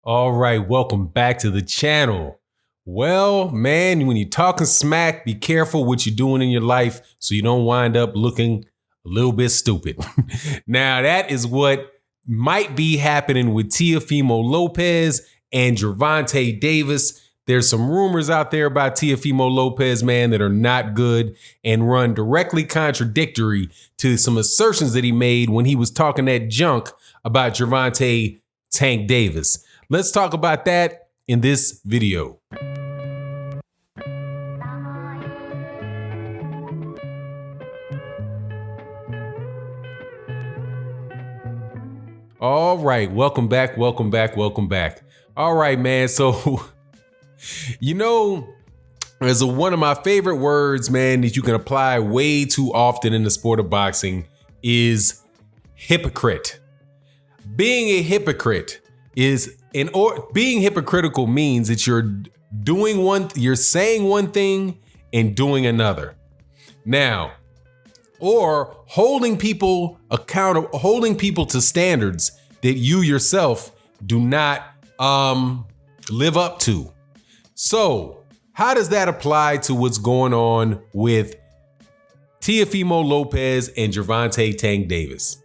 All right, welcome back to the channel. Well, man, when you're talking smack, be careful what you're doing in your life so you don't wind up looking a little bit stupid. Now, that is what might be happening with Teofimo Lopez and Gervonta Davis. There's some rumors out there about Teofimo Lopez, man, that are not good and run directly contradictory to some assertions that he made when he was talking that junk about Gervonta Tank Davis. Let's talk about that in this video. All right, welcome back. All right, man. So, there's one of my favorite words, man, that you can apply way too often in the sport of boxing is hypocrite. Being a hypocrite being hypocritical means that you're saying one thing and doing another. Now, or holding people accountable, holding people to standards that you yourself do not live up to. So, how does that apply to what's going on with Teofimo Lopez and Gervonta Tank Davis?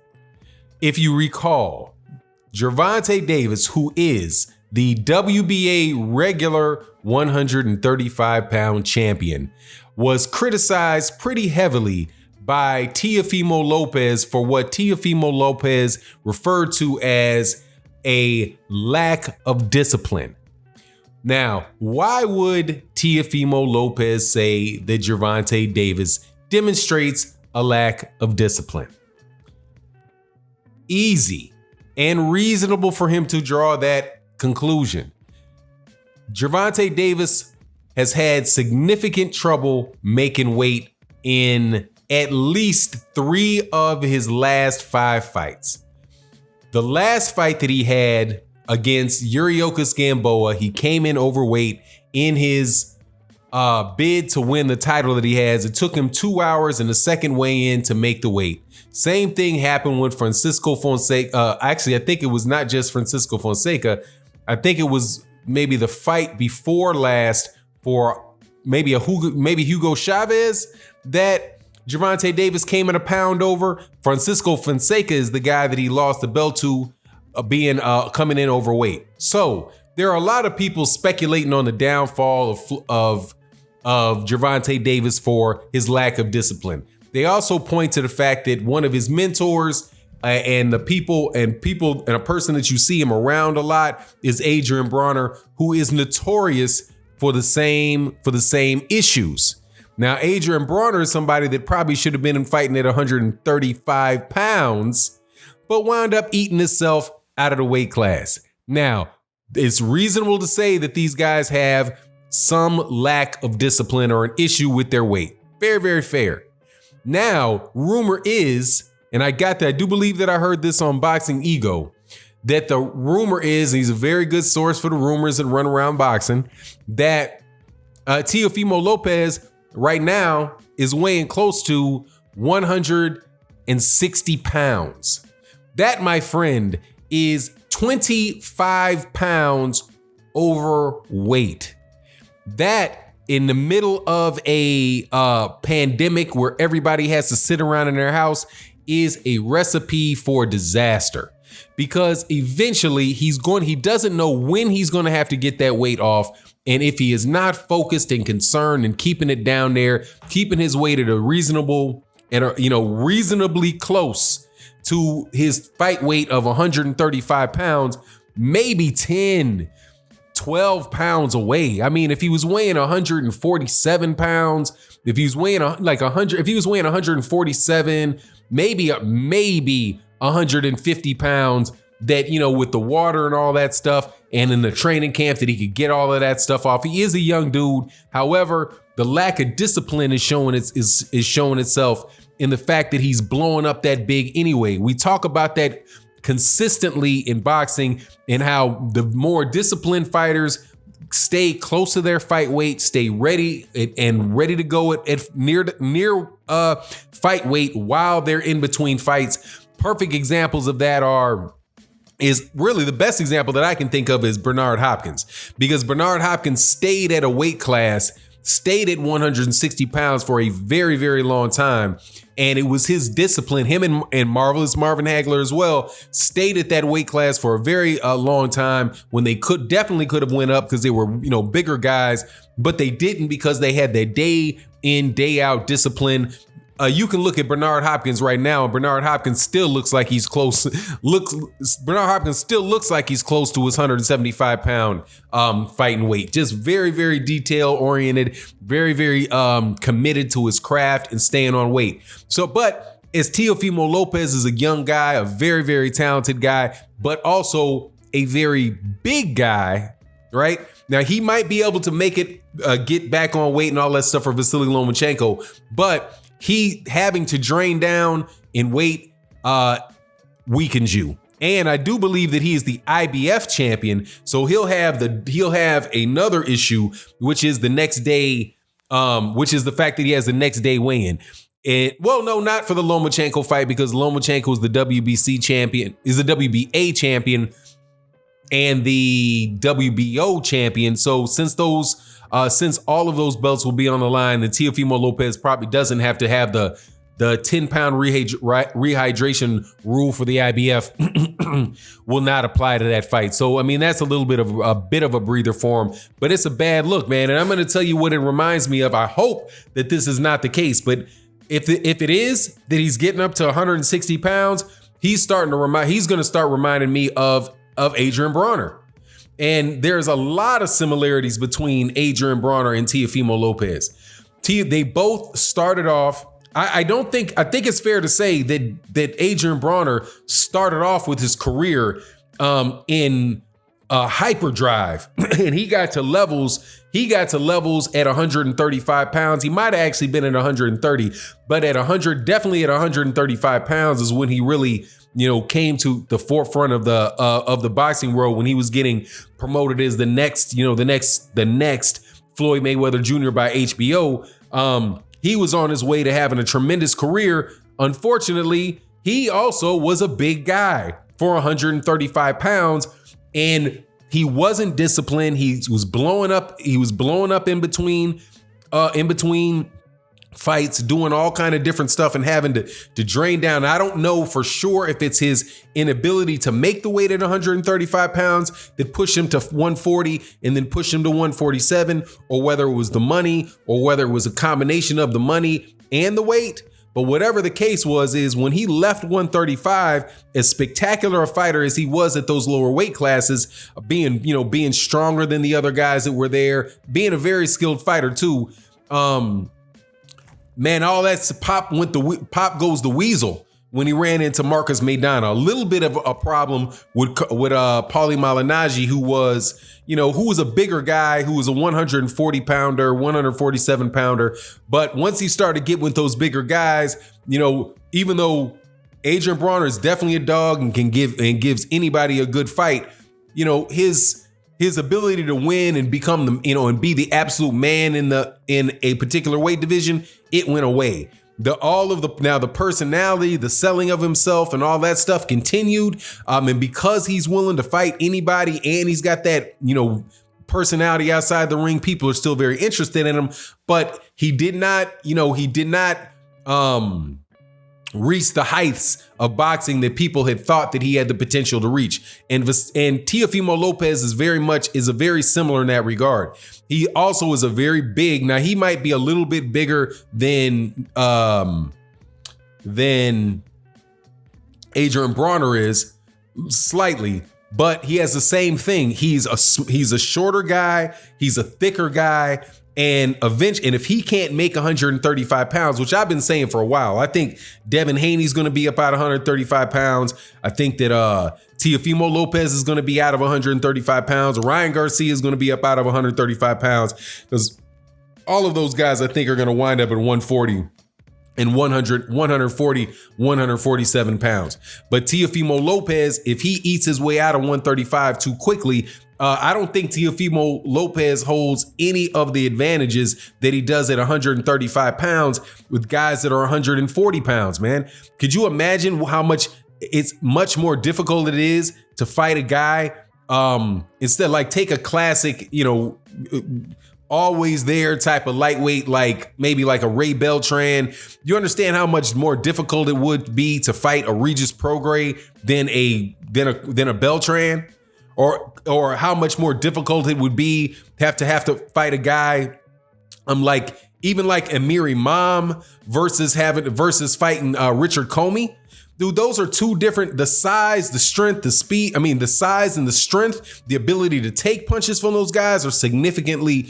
If you recall, Gervonta Davis, who is the WBA regular 135-pound champion, was criticized pretty heavily by Teofimo Lopez for what Teofimo Lopez referred to as a lack of discipline. Now, why would Teofimo Lopez say that Gervonta Davis demonstrates a lack of discipline? Easy and reasonable for him to draw that conclusion. Gervonta Davis has had significant trouble making weight in at least 3 of his last 5 fights. The last fight that he had against Yuriorkis Gamboa, he came in overweight in his bid to win the title that he has. It took him 2 hours and a second weigh-in to make the weight. Same thing happened with Francisco Fonseca. Actually, I think it was not just Francisco Fonseca. I think it was maybe the fight before last for maybe Hugo Chavez that Gervonta Davis came in a pound over. Francisco Fonseca is the guy that he lost the belt to, coming in overweight. So there are a lot of people speculating on the downfall of Gervonta Davis for his lack of discipline. They also point to the fact that one of his mentors and a person that you see him around a lot is Adrien Broner, who is notorious for the same issues. Now, Adrien Broner is somebody that probably should have been fighting at 135 pounds, but wound up eating himself out of the weight class. Now, it's reasonable to say that these guys have some lack of discipline or an issue with their weight. Very, very fair. Now, rumor is, and I do believe that I heard this on Boxing Ego, that the rumor is, and he's a very good source for the rumors that run around boxing, that Teofimo Lopez right now is weighing close to 160 pounds. That, my friend, is 25 pounds overweight. That, in the middle of a pandemic where everybody has to sit around in their house, is a recipe for disaster. Because eventually he doesn't know when he's going to have to get that weight off. And if he is not focused and concerned and keeping it down there, keeping his weight at reasonably close to his fight weight of 135 pounds, maybe 10, 12 pounds away. I mean, if he was weighing 147 pounds, if he was weighing 147, maybe 150 pounds, that, with the water and all that stuff, and in the training camp that he could get all of that stuff off. He is a young dude. However, the lack of discipline is showing itself in the fact that he's blowing up that big anyway. We talk about that consistently in boxing and how the more disciplined fighters stay close to their fight weight, stay ready to go at near fight weight while they're in between fights. Perfect examples of that are is really the best example that I can think of is Bernard Hopkins, because Bernard Hopkins stayed at a weight class, stayed at 160 pounds for a very, very long time. And it was his discipline, him and Marvelous Marvin Hagler as well, stayed at that weight class for a very long time when they definitely could have went up because they were, bigger guys, but they didn't because they had their day in, day out discipline. You can look at Bernard Hopkins right now, and Bernard Hopkins still looks like he's close. Bernard Hopkins still looks like he's close to his 175 pound fighting weight. Just very, very detail oriented, very, very committed to his craft and staying on weight. So, but as Teofimo Lopez is a young guy, a very, very talented guy, but also a very big guy, right? Now he might be able to make it get back on weight and all that stuff for Vasily Lomachenko, but he having to drain down in weight weakens you. And I do believe that he is the IBF champion, so he'll have another issue, which is the next day, which is the fact that he has the next day weigh-in. And well, no, not for the Lomachenko fight, because Lomachenko is the WBC champion, is the WBA champion, and the WBO champion. So since all of those belts will be on the line, then Teofimo Lopez probably doesn't have to have the 10-pound rehydration rule for the IBF will not apply to that fight. So, I mean, that's a little bit of a breather for him, but it's a bad look, man. And I'm going to tell you what it reminds me of. I hope that this is not the case, but if it is, that he's getting up to 160 pounds, he's going to start reminding me of Adrien Broner. And there's a lot of similarities between Adrien Broner and Teofimo Lopez. They both started off. I think it's fair to say that Adrien Broner started off with his career in hyperdrive, and he got to levels at 135 pounds. He might have actually been at 130, but definitely at 135 pounds is when he really, came to the forefront of the boxing world, when he was getting promoted as the next Floyd Mayweather Jr. by HBO. He was on his way to having a tremendous career. Unfortunately, he also was a big guy for 135 pounds, and he wasn't disciplined. He was blowing up. He was blowing up in between fights, doing all kind of different stuff and having to drain down. I don't know for sure if it's his inability to make the weight at 135 pounds that pushed him to 140 and then pushed him to 147, or whether it was the money, or whether it was a combination of the money and the weight. But whatever the case is when he left 135, as spectacular a fighter as he was at those lower weight classes, being stronger than the other guys that were there, being a very skilled fighter too. Man, all that's pop goes the weasel when he ran into Marcus Maidana. A little bit of a problem with Paulie Malignaggi, who was a bigger guy, who was a 140 pounder, 147 pounder. But once he started to get with those bigger guys, even though Adrien Broner is definitely a dog and gives anybody a good fight, his ability to win and become and be the absolute man in a particular weight division, it went away. The personality, the selling of himself and all that stuff continued. And because he's willing to fight anybody and he's got that, personality outside the ring, people are still very interested in him, but he did not reach the heights of boxing that people had thought that he had the potential to reach. And Teofimo Lopez is very similar in that regard. He also is a very big, now he might be a little bit bigger than Adrien Broner is, slightly, but he has the same thing. He's a shorter guy, he's a thicker guy, and if he can't make 135 pounds, which I've been saying for a while, I think Devin Haney's going to be about 135 pounds. I think that Teofimo Lopez is going to be out of 135 pounds. Ryan Garcia is going to be up out of 135 pounds, because all of those guys I think are going to wind up at 140 and 140, 147 pounds. But Teofimo Lopez, if he eats his way out of 135 too quickly, I don't think Teofimo Lopez holds any of the advantages that he does at 135 pounds with guys that are 140 pounds, man. Could you imagine how much it's much more difficult it is to fight a guy. Instead, like take a classic, always there type of lightweight, like maybe like a Ray Beltran. You understand how much more difficult it would be to fight a Regis Prograis than a Beltran, or how much more difficult it would be have to fight a guy like even like Amir Imam versus fighting Richard Comey. Dude, those are two different, the size, the strength, the speed. I mean, the size and the strength, the ability to take punches from those guys are significantly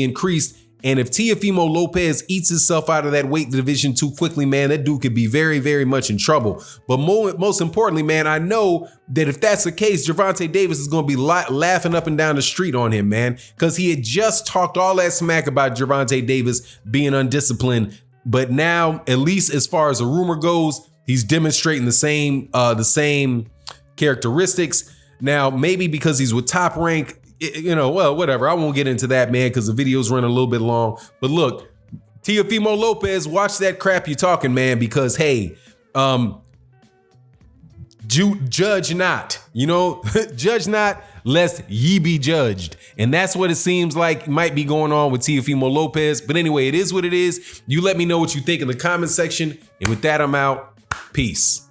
increased. And if Teofimo Lopez eats himself out of that weight division too quickly, man, that dude could be very, very much in trouble. But most importantly, man, I know that if that's the case, Gervonta Davis is going to be laughing up and down the street on him, man, because he had just talked all that smack about Gervonta Davis being undisciplined. But now, at least as far as the rumor goes, he's demonstrating the same characteristics. Now, maybe because he's with Top Rank, well, whatever. I won't get into that, man, because the video's running a little bit long. But look, Teofimo Lopez, watch that crap you're talking, man, because, hey, judge not, judge not, lest ye be judged. And that's what it seems like might be going on with Teofimo Lopez. But anyway, it is what it is. You let me know what you think in the comment section. And with that, I'm out. Peace.